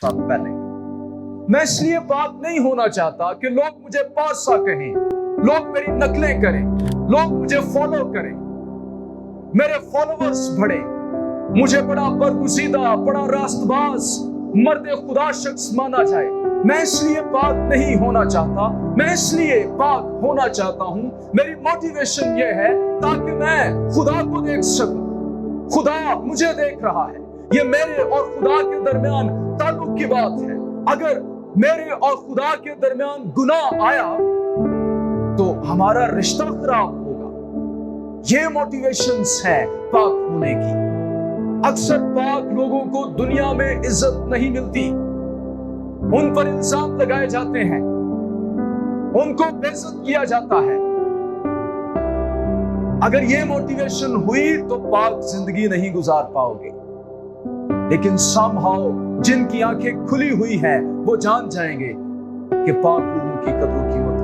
साथ पहले। मैं इसलिए पाक नहीं होना चाहता कि लोग मुझे पासा कहें, लोग मेरी नकलें करें, लोग मुझे फॉलो करें, मेरे फॉलोवर्स बढ़े, मुझे बड़ा बरगुज़ीदा, बड़ा रास्तबाज, मर्द खुदा शख्स माना जाए। मैं इसलिए पाक नहीं होना चाहता, मैं इसलिए पाक होना चाहता हूं, मेरी मोटिवेशन ये है ताकि मैं खुदा को देख सकूं। खुदा मुझे देख रहा है, ये मेरे और खुदा के दरमियान ताल्लुक की बात है। अगर मेरे और खुदा के दरमियान गुनाह आया तो हमारा रिश्ता खराब होगा। ये मोटिवेशंस हैं पाक होने की। अक्सर पाक लोगों को दुनिया में इज्जत नहीं मिलती, उन पर इल्जाम लगाए जाते हैं, उनको बेइज्जत किया जाता है। अगर ये मोटिवेशन हुई तो पाक जिंदगी नहीं गुजार पाओगे। लेकिन somehow जिनकी आंखें खुली हुई हैं वो जान जाएंगे कि पाक लोगों की कदर कीमत